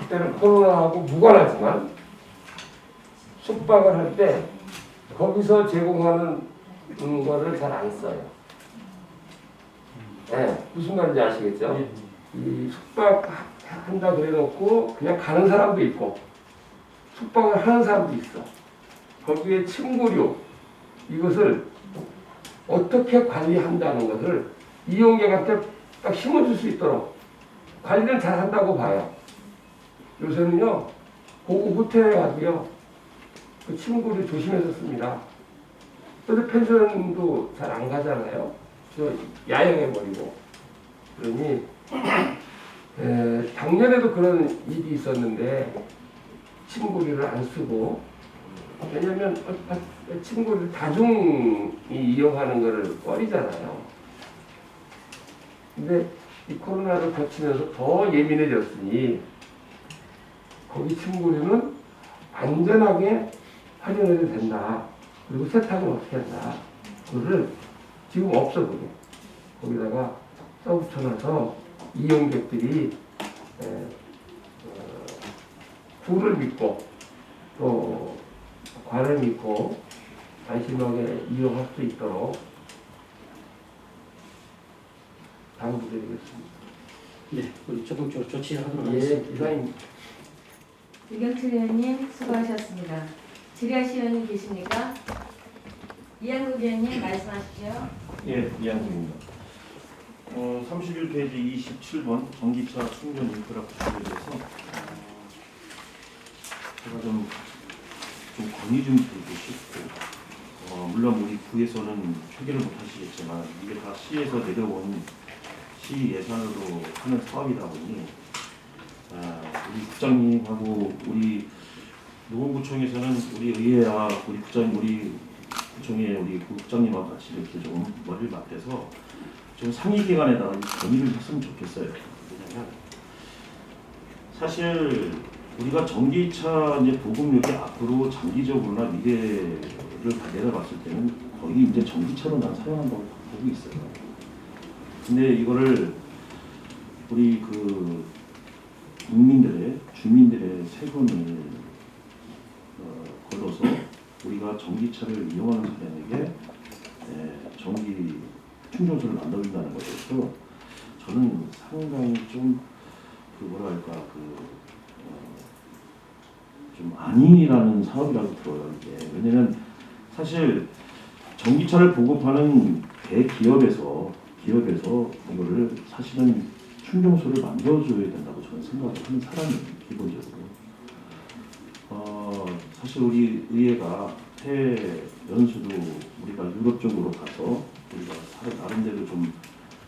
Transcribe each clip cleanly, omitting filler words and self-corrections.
그때는 코로나하고 무관하지만 숙박을 할 때 거기서 제공하는 거를 잘 안 써요. 네, 무슨 말인지 아시겠죠? 이 숙박한다 그래놓고 그냥 가는 사람도 있고 숙박을 하는 사람도 있어. 거기에 침구류 이것을 어떻게 관리한다는 것을 이용객한테 딱 심어줄 수 있도록 관리를 잘 한다고 봐요. 요새는요 고급 호텔에 가도요 그 침구류 조심해서 씁니다. 그래서 펜션도 잘 안 가잖아요. 저 야영해버리고. 그러니 작년에도 그런 일이 있었는데 침구류를 안 쓰고, 왜냐면 침구를 다중이 이용하는 거를 꺼리잖아요. 근데 이 코로나를 거치면서 더 예민해졌으니 거기 침구류는 안전하게 활용해도 된다. 그리고 세탁은 어떻게 한다. 그거를 지금 없어 그게. 거기다가 써붙여놔서 이용객들이 구를 믿고 또 관을 믿고 안심하게 이용할 수 있도록 당부드리겠습니다. 네, 우리 적극적으로 조치하도록 예, 하겠습니다. 이상입니다. 유경철 의원님 수고하셨습니다. 질의하실 의원님 계십니까? 이한국 의원님 말씀하시죠. 예, 이한국입니다. 31페이지 27번 전기차 충전 인프라 구축에 대해서 제가 좀 건의 좀 드리고 싶고, 물론 우리 구에서는 표기를 못 하시겠지만 이게 다 시에서 내려온 시 예산으로 하는 사업이다 보니 우리 국장님하고 우리 노원구청에서는 우리 의회와 우리 국장님, 우리 구청의 우리 국장님하고 같이 이렇게 좀 머리를 맞대서 좀 상임기관에다가 건의를 했으면 좋겠어요. 왜냐면 사실 우리가 전기차 이제 보급력이 앞으로 장기적으로나 미래를 내다봤을 때는 거의 이제 전기차로 난 사용한다고 보고 있어요. 근데 이거를 우리 그 국민들의 주민들의 세금을 걸어서 우리가 전기차를 이용하는 사람에게 전기 충전소를 만들어준다는 것에서 저는 상당히 좀 그 뭐랄까 좀 아니라는 사업이라고 들어요. 이게 왜냐면 사실 전기차를 보급하는 대기업에서 이거를 사실은 충전소를 만들어줘야 된다고 저는 생각을 하는 사람이에요. 기본적으로. 사실 우리 의회가 해외 연수도 우리가 유럽 쪽으로 가서 우리가 나름대로 좀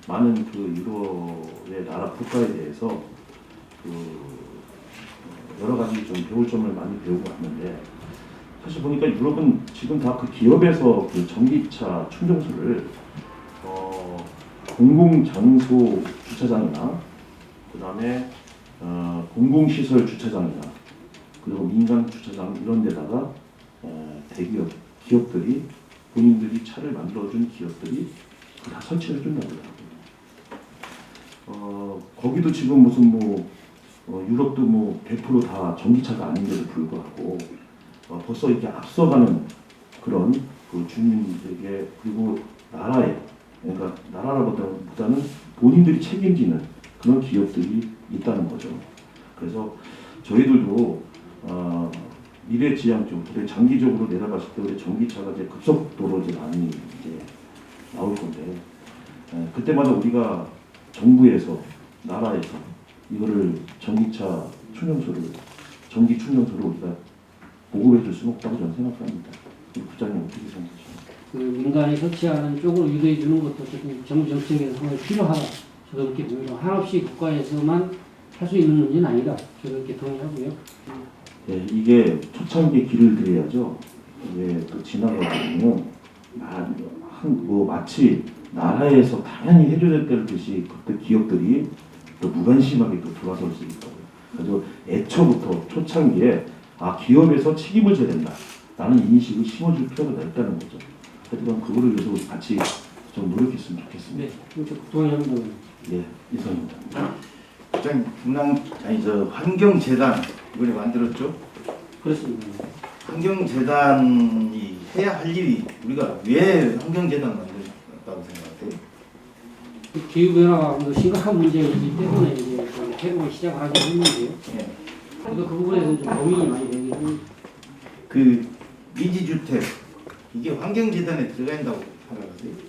많은 그 유럽의 나라 국가에 대해서 그 여러 가지 좀 배울 점을 많이 배우고 왔는데, 사실 보니까 유럽은 지금 다 그 기업에서 그 전기차 충전소를 공공장소 주차장이나 그 다음에 공공시설 주차장이나 그리고 민간 주차장 이런 데다가 대기업, 기업들이 본인들이 차를 만들어준 기업들이 다 설치를 해준다고 하더라고요. 거기도 지금 무슨 유럽도 100% 다 전기차가 아닌데도 불구하고 벌써 이렇게 앞서가는 그런 그 주민들에게 그리고 나라에, 그러니까 나라라보다는 본인들이 책임지는 그런 기업들이 있다는 거죠. 그래서 저희들도 미래지향적으로 장기적으로 내다봤을 때 우리 전기차가 이제 급속도로 이제 많이 이제 나올 건데, 그때마다 우리가 정부에서 나라에서 이거를 전기차 충전소를 전기 충전소를 우리가 보급해 줄 수는 없다고 저는 생각합니다. 부장님 어떻게 생각하십니까? 그 민간이 설치하는 쪽으로 유도해 주는 것도 조금 정부 정책에서 상당히 필요하다. 저도 그렇게 봅니다. 한없이 국가에서만 할 수 있는 문제는 아니다. 저도 그렇게 동의하고요. 네, 이게 초창기에 길을 들여야죠. 이게 또 지나가다 보면 마치 나라에서 당연히 해줘야 될 듯이 그때 기업들이 또 무관심하게 또 들어설 수 있거든요. 그래서 애초부터 초창기에 기업에서 책임을 져야 된다라는 인식을 심어줄 필요가 있다는 거죠. 하여튼 그거를 위해서 우리 같이 좀 노력했으면 좋겠습니다. 네, 동의합니다. 예, 이상입니다. 국장님, 저 환경재단 이번에 만들었죠? 그렇습니다. 환경재단이 해야 할 일이 우리가 왜 환경재단 만들었다고 생각해요? 기후변화가 심각한 문제이기 때문에 이제 그 회복을 시작을 하긴 했는데요. 예. 그래도 그 부분에서는 좀 고민이 많이 되긴 합니다. 그 미지주택 이게 환경재단에 들어가 있다고 생각하세요?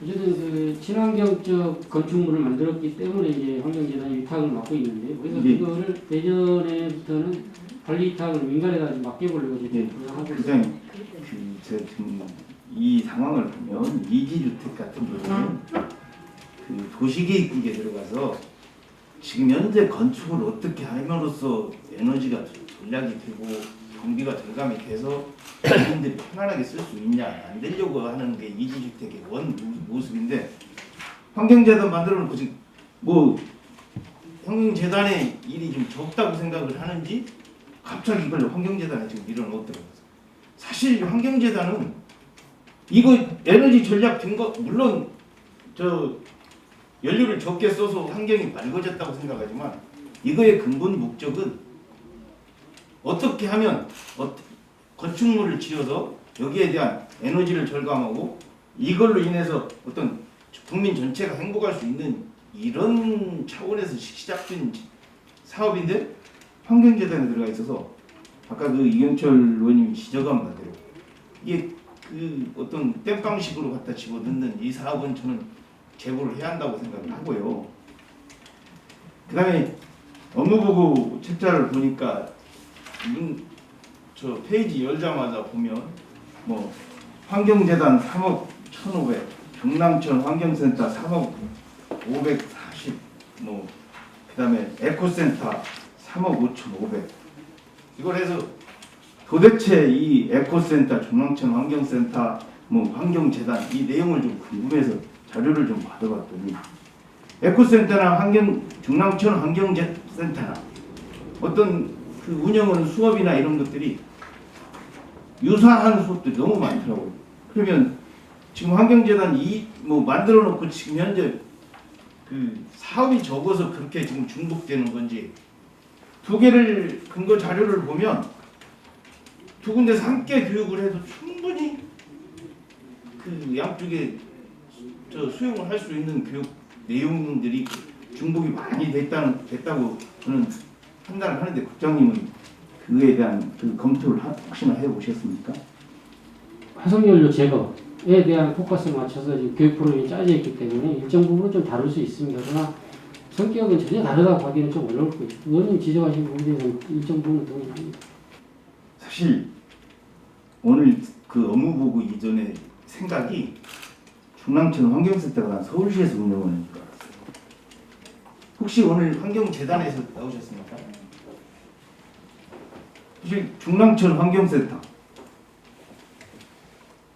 어쨌든 그 친환경적 건축물을 만들었기 때문에 이제 환경재단이 위탁을 맡고 있는데요. 그래서 예. 그거를 예전에부터는 관리 위탁을 민간에다 좀 맡겨보려고 예. 지금 하고 있습니다. 국장님, 제가 지금 이 상황을 보면 미지주택 같은 경우는 그 도시계획국에 들어가서 지금 현재 건축을 어떻게 함으로써 에너지가 전략이 되고 경비가 절감이 돼서 국민들이 편안하게 쓸 수 있냐 안 되려고 하는 게 이지주택의 원 모습인데 환경재단 만들어 놓고 지금 뭐 환경재단의 일이 좀 적다고 생각을 하는지 갑자기 이걸 환경재단에 지금 밀어넣었더라고요. 사실 환경재단은 이거 에너지 전략 된 거 물론 저 연료를 적게 써서 환경이 맑아졌다고 생각하지만 이거의 근본 목적은 어떻게 하면 건축물을 지어서 여기에 대한 에너지를 절감하고 이걸로 인해서 어떤 국민 전체가 행복할 수 있는 이런 차원에서 시작된 사업인데 환경재단에 들어가 있어서 아까 그 이경철 의원님이 지적한 바대로 이게 그 어떤 땜빵식으로 갖다 집어넣는 이 사업은 저는 제보를 해야 한다고 생각을 하고요. 그 다음에 업무보고 책자를 보니까 저 페이지 열자마자 보면 뭐 환경재단 3억 1,500, 경남천 환경센터 3억 540, 뭐 그다음에 에코센터 3억 5,500. 이걸 해서 도대체 이 에코센터, 중랑천 환경센터, 뭐 환경재단 이 내용을 좀 궁금해서 자료를 좀 받아봤더니 에코센터나 중랑천 환경센터나 어떤 그 운영하는 수업이나 이런 것들이 유사한 수업들이 너무 많더라고요. 그러면 지금 환경재단 뭐 만들어 놓고 지금 현재 그 사업이 적어서 그렇게 지금 중복되는 건지 두 개를 근거 자료를 보면 두 군데서 함께 교육을 해도 충분히 그 양쪽에 수용을 할 수 있는 교육 내용들이 중복이 많이 됐다고 저는 판단을 하는데 국장님은 그에 대한 그 검토를 혹시나 해보셨습니까? 화석연료 제거에 대한 포커스를 맞춰서 지금 교육 프로그램이 짜져 있기 때문에 일정 부분은 좀 다룰 수 있습니다. 그러나 성격은 전혀 다르다고 하기는 좀 어려울 거예요. 의원님 지적하신 부분에 대해서는 일정 부분은 동의합니다. 사실 오늘 그 업무보고 이전에 생각이 중랑천 환경센터가 난 서울시에서 운영하는 줄 알았어요. 혹시 오늘 환경재단에서 나오셨습니까? 사실 중랑천 환경센터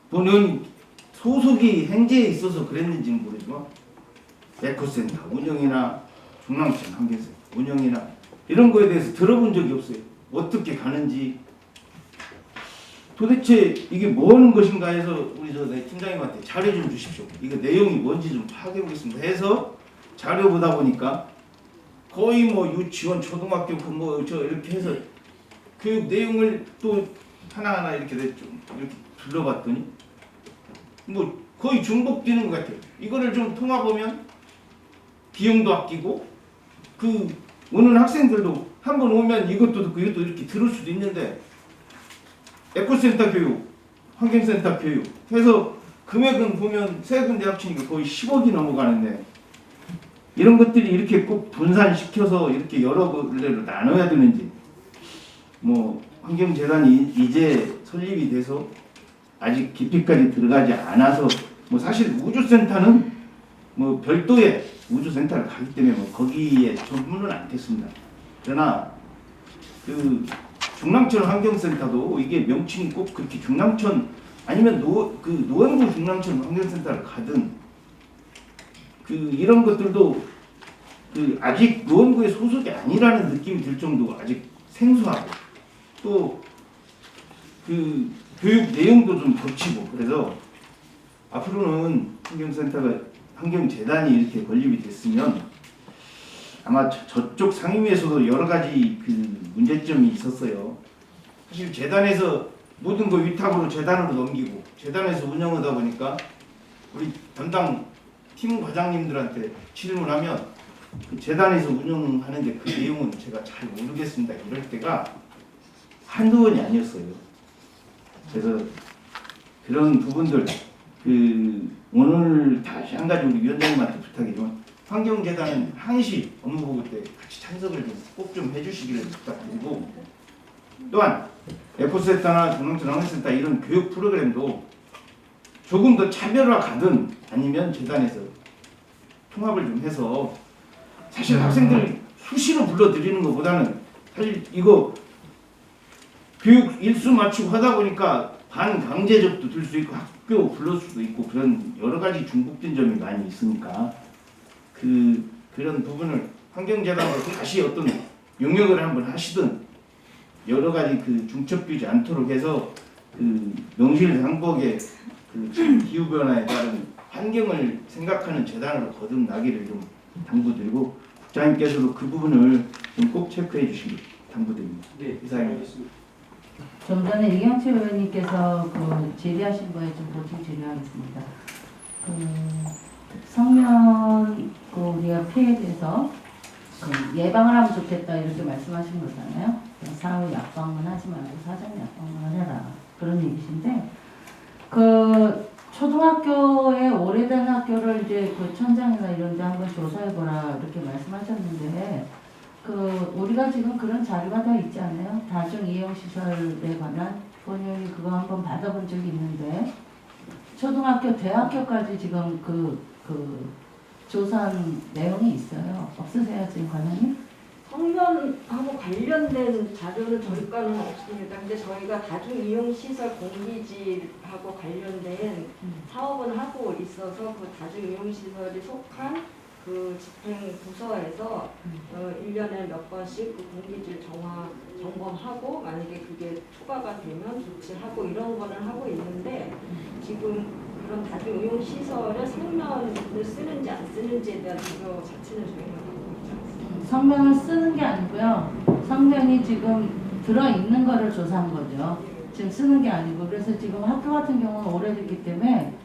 본인 소속이 행제에 있어서 그랬는지는 모르지만 에코센터 운영이나 중랑천 환경센터 운영이나 이런 거에 대해서 들어본 적이 없어요. 어떻게 가는지 도대체 이게 뭐 하는 것인가 해서 우리 내 팀장님한테 자료 좀 주십시오. 이거 내용이 뭔지 좀 파악해 보겠습니다 해서 자료 보다 보니까 거의 뭐 유치원, 초등학교 뭐 저 이렇게 해서 교육 내용을 또 하나하나 이렇게 좀 이렇게 둘러봤더니 뭐 거의 중복되는 것 같아요. 이거를 좀 통합하면 비용도 아끼고 그 오는 학생들도 한번 오면 이것도 듣고 이것도 이렇게 들을 수도 있는데 에코센터 교육, 환경센터 교육 해서 금액은 보면 세 군데 합치니까 거의 10억이 넘어가는데 이런 것들이 이렇게 꼭 분산시켜서 이렇게 여러 군데로 나눠야 되는지 뭐 환경재단이 이제 설립이 돼서 아직 깊이까지 들어가지 않아서 뭐 사실 우주센터는 뭐 별도의 우주센터를 가기 때문에 뭐 거기에 전문은 않겠습니다. 그러나 그 중랑천 환경센터도 이게 명칭이 꼭 그렇게 중랑천 아니면 노원구 중랑천 환경센터를 가든 그 이런 것들도 그 아직 노원구의 소속이 아니라는 느낌이 들 정도로 아직 생소하고 또 그 교육 내용도 좀 겹치고 그래서 앞으로는 환경센터가 환경재단이 이렇게 건립이 됐으면 아마 저쪽 상임위에서도 여러 가지 그 문제점이 있었어요. 사실 재단에서 모든 거 위탁으로 재단으로 넘기고 재단에서 운영하다 보니까 우리 담당 팀 과장님들한테 질문하면 그 재단에서 운영하는데 그 내용은 제가 잘 모르겠습니다. 이럴 때가 한두 번이 아니었어요. 그래서 그런 부분들 그 오늘 다시 한 가지 우리 위원장님한테 부탁이지만 환경재단은 항시 업무 보고 때 같이 참석을 꼭 좀 해주시기를 부탁드리고 또한 에코센터나 중앙센터 이런 교육 프로그램도 조금 더 차별화 가든 아니면 재단에서 통합을 좀 해서 사실 학생들 수시로 불러들이는 것보다는 사실 이거 교육 일수 맞추고 하다 보니까 반강제적도 들 수 있고 학교 불러올 수도 있고 그런 여러 가지 중복된 점이 많이 있으니까 그런 부분을 환경재단으로 다시 어떤 용역을 한번 하시든 여러 가지 그 중첩되지 않도록 해서 그 명실상부하게 그 기후 변화에 따른 환경을 생각하는 재단으로 거듭나기를 좀 당부드리고 국장님께서도 그 부분을 좀 꼭 체크해 주시기 당부드립니다. 네, 이상입니다. 좀 전에 이경철 의원님께서 그 질의하신 거에 좀 보충 질의하겠습니다. 그 성면 그 우리가 피해에 대해서 그 예방을 하면 좋겠다 이렇게 말씀하신 거잖아요. 사후 약방문 하지 말고 사전 약방문을 해라 그런 얘기신데 그 초등학교에 오래된 학교를 이제 그 천장이나 이런 데 한번 조사해보라 이렇게 말씀하셨는데 그 우리가 지금 그런 자료가 다 있지 않아요? 다중 이용 시설에 관한 본인이 그거 한번 받아본 적이 있는데 초등학교, 대학교까지 지금 그 조사한 내용이 있어요. 없으세요 지금 관장님? 성면하고 관련된 자료는 저희 거는 없습니다. 근데 저희가 다중이용시설 공기질하고 관련된 사업은 하고 있어서 그 다중이용시설이 속한 그 집행 부서에서 1년에 몇 번씩 그 공기질 점검하고 만약에 그게 초과가 되면 조치하고 이런 거를 하고 있는데 지금 그런 다중이용시설에 성면을 쓰는지 안 쓰는지에 대한 자료 자체는 저희가 하고 있지 않습니다. 성면을 쓰는 게 아니고요. 성면이 지금 들어있는 거를 조사한 거죠. 지금 쓰는 게 아니고 그래서 지금 학교 같은 경우는 오래됐기 때문에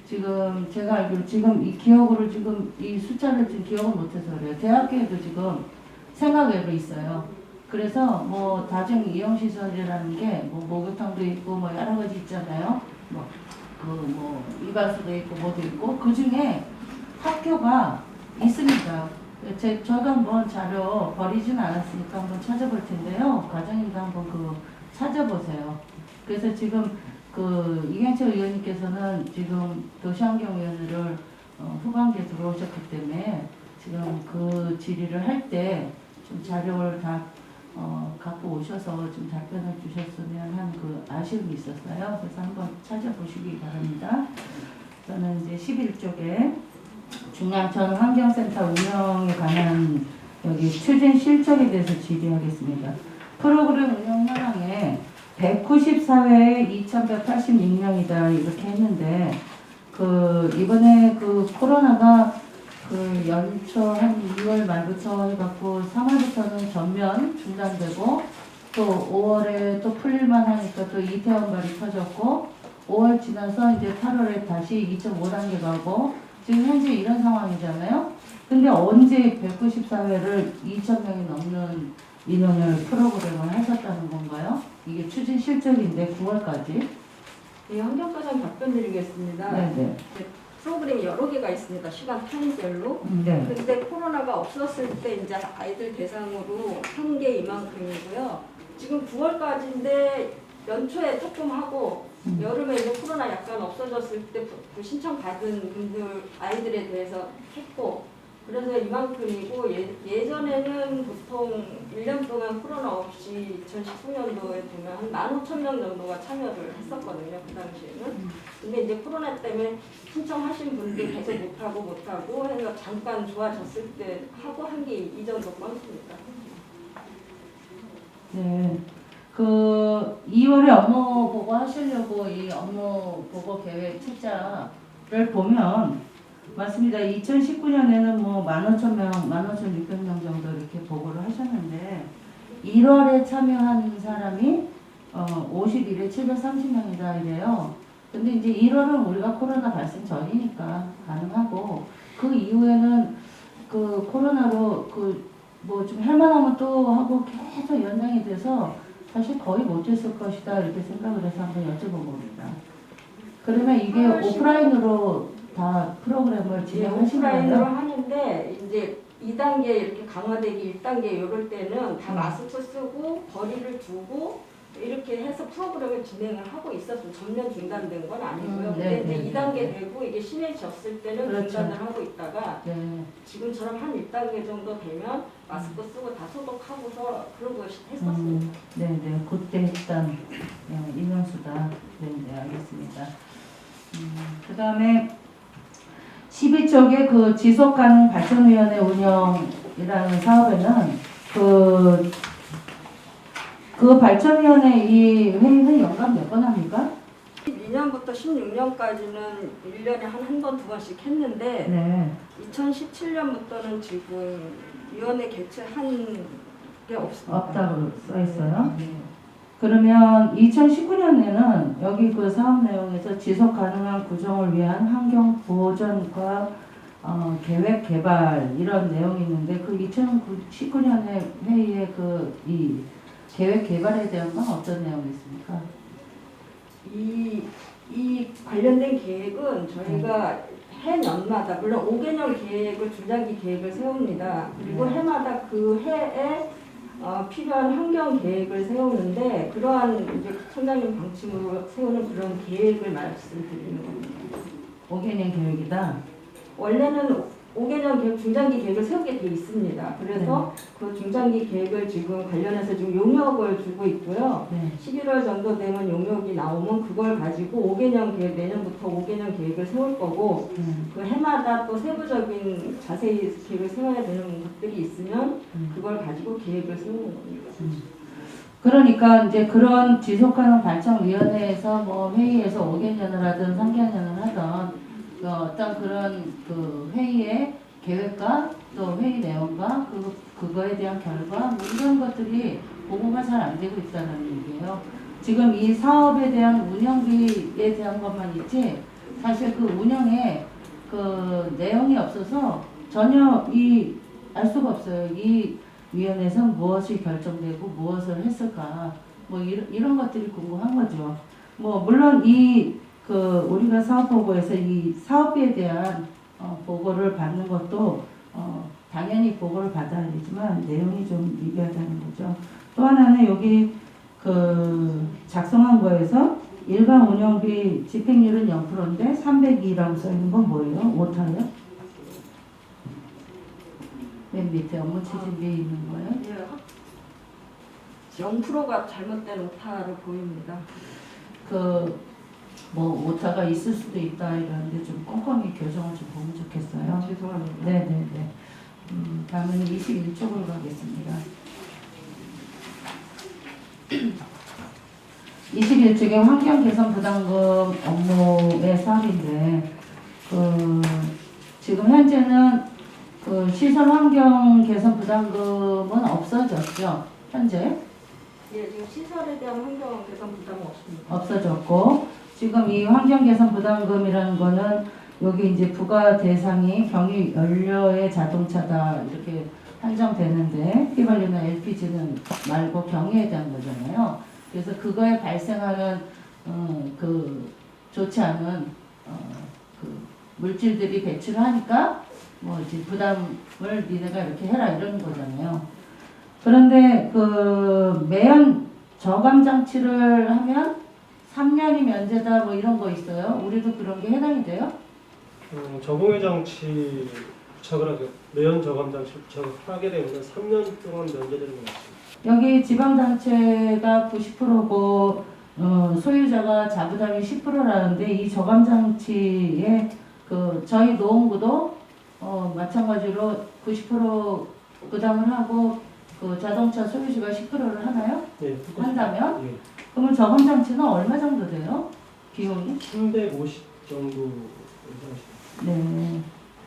지금 제가 알기로 지금 이 기억으로 지금 이 숫자를 지금 기억을 못해서 그래요. 대학교에도 지금 생각외로 있어요. 그래서 뭐 다중 이용 시설이라는 게 뭐 목욕탕도 있고 뭐 여러 가지 있잖아요. 뭐 이발소도 있고 뭐도 있고 그 중에 학교가 있습니다. 저도 한번 자료 버리진 않았으니까 한번 찾아볼 텐데요. 과장님도 한번 그 찾아보세요. 그래서 지금 그 이경철 의원님께서는 지금 도시환경위원회를 후반기에 들어오셨기 때문에 지금 그 질의를 할 때 좀 자료를 다 갖고 오셔서 좀 답변을 주셨으면 하는 그 아쉬움이 있었어요. 그래서 한번 찾아보시기 바랍니다. 저는 이제 11쪽에 중앙천 환경센터 운영에 관한 여기 추진 실적에 대해서 질의하겠습니다. 프로그램 운영 현황에 194회에 2,186명이다 이렇게 했는데 그 이번에 그 코로나가 그 연초 한 2월 말부터 해갖고 3월부터는 전면 중단되고 또 5월에 또 풀릴만 하니까 또 이태원발이 터졌고 5월 지나서 이제 8월에 다시 2.5단계 가고 지금 현재 이런 상황이잖아요. 근데 언제 194회를 2,000명이 넘는 인원을 프로그램을 하셨다는 건가요? 이게 추진 실적인데 9월까지. 네, 환경과장 답변 드리겠습니다. 네네. 프로그램이 여러 개가 있습니다. 시간 타임별로. 네. 근데 코로나가 없었을 때 이제 아이들 대상으로 한 게 이만큼이고요. 지금 9월까지인데 연초에 조금 하고 여름에 이제 코로나 약간 없어졌을 때 그 신청 받은 분들 아이들에 대해서 했고 그래서 이만큼이고 예전에는 보통 1년 동안 코로나 없이 2019년도에 보면 한 15,000명 정도가 참여를 했었거든요. 그 당시에는. 근데 이제 코로나 때문에 신청하신 분들 계속 못하고 해서 잠깐 좋아졌을 때 하고 한 게 이 정도 건수입니다. 네. 그 2월에 업무 보고 하시려고 이 업무 보고 계획 책자를 보면 맞습니다. 2019년에는 뭐 15,000명, 15,600명 정도 이렇게 보고를 하셨는데 1월에 참여한 사람이 50일에 730명이다 이래요. 근데 이제 1월은 우리가 코로나 발생 전이니까 가능하고 그 이후에는 그 코로나로 그 뭐 좀 할만하면 또 하고 계속 연장이 돼서 사실 거의 못 됐을 것이다 이렇게 생각을 해서 한번 여쭤본 겁니다. 그러면 이게 오프라인으로 다 프로그램을 예, 진행하신 오프라인으로 거예요? 하는데 이제 2단계 이렇게 강화되기 1단계 이럴 때는 다 음. 마스크 쓰고 거리를 두고 이렇게 해서 프로그램을 진행을 하고 있어서 전면 중단된 건 아니고요. 근데 네, 이제 네, 2단계 네. 되고 이게 심해졌을 때는 그렇죠. 중단을 하고 있다가 네. 지금처럼 한 1단계 정도 되면 마스크 쓰고 다 소독하고서 그러고 했었습니다. 네네. 그때 했던 이명수다. 네네. 알겠습니다. 그 다음에 12쪽의 그 지속가능 발전위원회 운영이라는 사업에는 그 발전위원회 이 회의는 연간 몇 번 합니까? 12년부터 16년까지는 1년에 한 번, 두 번씩 했는데 네. 2017년부터는 지금 위원회 개최한 게 없습니다. 없다고 써 있어요. 그러면 2019년에는 여기 그 사업 내용에서 지속 가능한 구종을 위한 환경 보전과 계획 개발 이런 내용이 있는데 그 2019년에 회의에 그 이 계획 개발에 대한 건 어떤 내용이 있습니까? 이 관련된 계획은 저희가 해년마다 물론 5개년 계획을 중장기 계획을 세웁니다. 그리고 네. 해마다 그 해에 필요한 환경 계획을 세우는데 그러한 이제 총장님 방침으로 세우는 그런 계획을 말씀드리는 겁니다. 5개년 계획이다. 원래는 5개년 계획, 중장기 계획을 세우게 돼 있습니다. 그래서 그 중장기 계획을 지금 관련해서 지금 용역을 주고 있고요. 네. 11월 정도 되면 용역이 나오면 그걸 가지고 5개년 계획, 내년부터 5개년 계획을 세울 거고 그 해마다 또 세부적인 자세히 계획을 세워야 되는 것들이 있으면 그걸 가지고 계획을 세우는 겁니다. 그러니까 이제 그런 지속가능 발전위원회에서 뭐 회의에서 5개년을 하든 3개년을 하든 그 어떤 그런 그 회의의 계획과 또 회의 내용과 그거에 대한 결과 뭐 이런 것들이 보고가 잘 안 되고 있다는 얘기예요. 지금 이 사업에 대한 운영비에 대한 것만 있지 사실 그 운영에 그 내용이 없어서 전혀 알 수가 없어요. 이 위원회에서 무엇이 결정되고 무엇을 했을까 뭐 이런 것들이 궁금한 거죠. 뭐 물론 우리가 사업 보고에서 이 사업비에 대한 보고를 받는 것도 당연히 보고를 받아야 되지만 내용이 좀 미비하다는 거죠. 또 하나는 여기 그 작성한 거에서 일반 운영비 집행률은 0%인데 302라고 써 있는 건 뭐예요? 오타요? 맨 밑에 업무 추진비에 있는 거예요? 0%가 잘못된 오타로 보입니다. 뭐 오타가 있을 수도 있다 이러는데 좀 꼼꼼히 교정을 좀 보면 좋겠어요. 죄송합니다. 네네네. 다음은 21쪽으로 가겠습니다. 21쪽의 환경 개선 부담금 업무의 사업인데 지금 현재는 그 시설 환경 개선 부담금은 없어졌죠. 현재 예, 지금 시설에 대한 환경 개선 부담은 없습니다. 없어졌고 지금 이 환경 개선 부담금이라는 거는 여기 이제 부과 대상이 경유 연료의 자동차다 이렇게 한정되는데 휘발유나 LPG는 말고 경유에 대한 거잖아요. 그래서 그거에 발생하는 좋지 않은 그 물질들이 배출을 하니까 뭐 이제 부담을 니네가 이렇게 해라 이런 거잖아요. 그런데 그 매연 저감 장치를 하면 3년이 면제다 뭐 이런 거 있어요. 우리도 그런 게 해당이 돼요? 저공해 장치 부착을 하게 매연 저감 장치 부착을 하게 되면 3년 동안 면제되는 것 같습니다. 여기 지방단체가 90%고 소유자가 자부담이 10%라는데 이 저감 장치에 저희 노원구도 마찬가지로 90% 부담을 하고 그 자동차 소유주가 10%를 하나요? 네, 한다면? 예. 그러면 저감 장치는 얼마 정도 돼요? 비용이? 350 정도 예상하시면 네.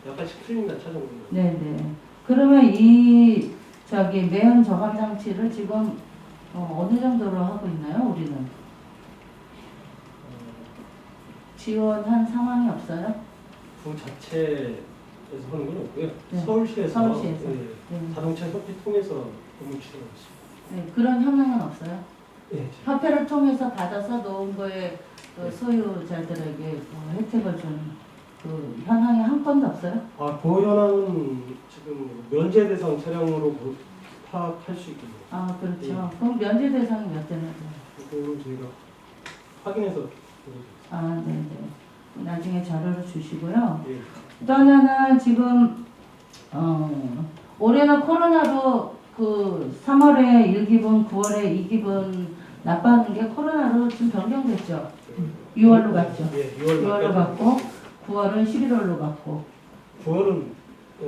약간씩 틀립니다. 차종으로. 네네. 그러면 이 매연 저감 장치를 지금 어느 정도로 하고 있나요? 우리는 지원한 상황이 없어요? 그 자체에서 하는 건 없고요. 네. 서울시에서, 서울시에서. 예, 네. 자동차 협회 통해서 업무 추진하고 있습니다. 네, 그런 협력은 없어요? 예. 협회를 통해서 받아서 놓은 거에 그 소유자들에게 혜택을 준 그 현황이 한 건도 없어요? 그 현황은 지금 면제 대상 차량으로 파악할 수 있거든요. 아 그렇죠. 예. 그럼 면제 대상이 몇 대나 돼요? 그거는 저희가 확인해서 보내드리겠습니다. 아 네네. 나중에 자료를 주시고요. 예. 또 하나는 지금 올해는 코로나로 그 3월에 1기분, 9월에 2기분 납부하는 게 코로나로 지금 변경됐죠. 6월로 갔죠. 예, 6월로 갔고 9월은 11월로 갔고 9월은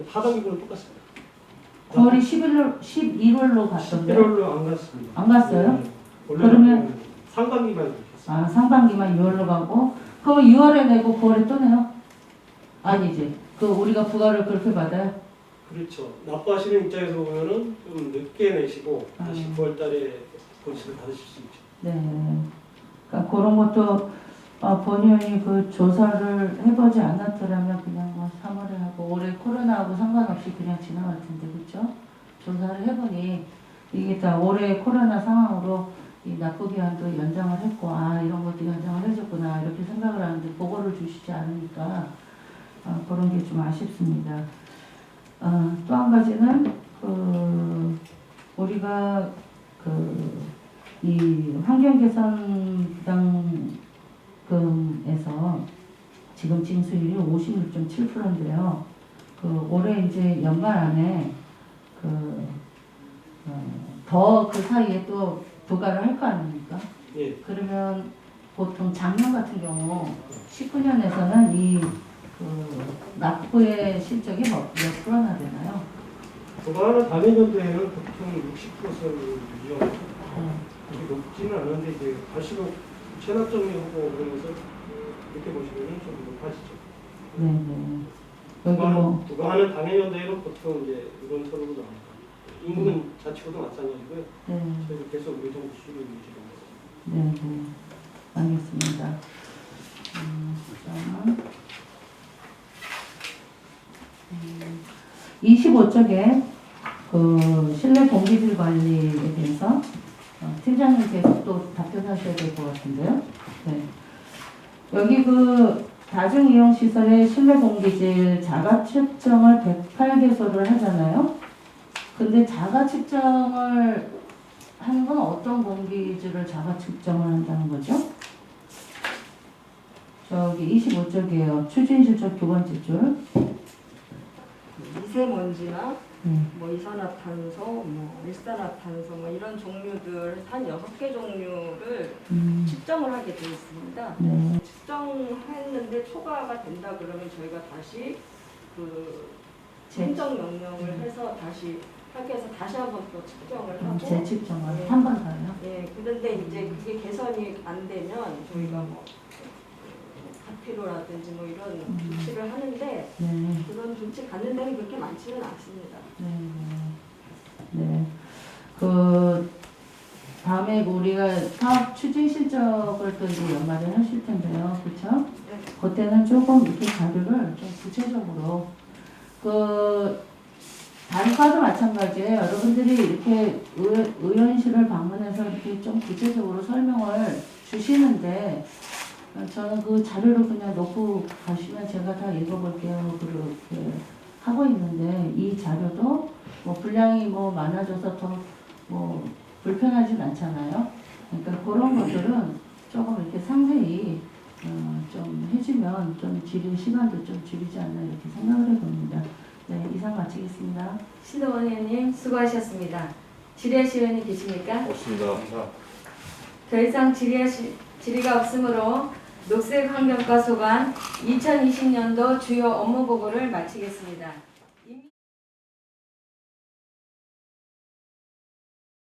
하단 기분은 똑같습니다. 9월이 11월로 갔던데 11월로 안 갔습니다. 안 갔어요? 네. 원래 그러면- 상반기만 갔습니다. 아 상반기만 6월로 가고 그럼 6월에 내고 9월에 또 내요? 아니지. 그 우리가 부가를 그렇게 받아요? 그렇죠. 납부하시는 입장에서 보면은 좀 늦게 내시고 다시 9월 달에 본시를 받으실 수 있죠. 네. 그러니까 그런 것도 본의원이 그 조사를 해보지 않았더라면 그냥 뭐 3월에 하고 올해 코로나하고 상관없이 그냥 지나갈 텐데 그렇죠? 조사를 해보니 이게 다 올해 코로나 상황으로 이 납부 기한도 연장을 했고 이런 것도 연장을 해줬구나 이렇게 생각을 하는데 보고를 주시지 않으니까 그런 게 좀 아쉽습니다. 또 한 가지는 우리가 이 환경개선 부담금에서 지금 징수율이 56.7%인데요. 올해 이제 연말 안에 더 그 사이에 또 부과를 할 거 아닙니까? 예. 그러면 보통 작년 같은 경우 19년에서는 이 납부의 실적이 몇 프로나 되나요? 부가는 다른 연도에는 보통 60%를 유지하고 그렇게 높지는 않은데 이제 갈수록 체납 정리하고 그러면서 이렇게 보시면은 좀 높아지죠. 네네. 여기 뭐 부가는 당해 연도에는 보통 이제 이런 서류로 나옵니다. 임금 자치구도 마찬가지고요. 네. 저희도 계속 이 정도 수준을 유지합니다. 네네. 알겠습니다. 그다음 25쪽에 실내 공기질 관리에 대해서 팀장님께서 또 답변하셔야 될 것 같은데요. 네. 여기 다중이용시설의 실내 공기질 자가 측정을 108개소를 하잖아요. 근데 자가 측정을 하는 건 어떤 공기질을 자가 측정을 한다는 거죠? 저기 25쪽이에요. 추진실적 두 번째 줄. 미세먼지나 뭐 이산화탄소, 뭐 일산화탄소 뭐 이런 종류들 한 6개 종류를 측정을 하게 되어 있습니다. 네. 측정했는데 초과가 된다 그러면 저희가 다시 행정 명령을 해서 다시 학교에서 다시 한번 또 측정을 하고 재측정을 네. 한 번 더요? 예, 그런데 이제 그게 개선이 안 되면 저희가 뭐 카피로라든지 뭐 이런 조치를 하는데 네. 그런 조치 갖는 데는 그렇게 많지는 않습니다. 네. 다음에 우리가 사업 추진 실적을 또 이제 연말에 하실 텐데요. 그렇죠? 네. 그때는 조금 이렇게 자료를 좀 구체적으로 다른 과도 마찬가지예요. 여러분들이 이렇게 의원실을 방문해서 이렇게 좀 구체적으로 설명을 주시는데 저는 그 자료를 그냥 놓고 가시면 제가 다 읽어볼게요. 그렇게 하고 있는데 이 자료도 뭐 분량이 뭐 많아져서 더 뭐 불편하진 않잖아요. 그러니까 그런 것들은 조금 이렇게 상세히 좀 해주면 좀 시간도 좀 줄이지 않나 이렇게 생각을 해봅니다. 네, 이상 마치겠습니다. 신동원 의원님 수고하셨습니다. 질의하실 의원님 계십니까? 없습니다. 더 이상 질의가 없으므로 녹색환경과 소관 2020년도 주요 업무 보고를 마치겠습니다.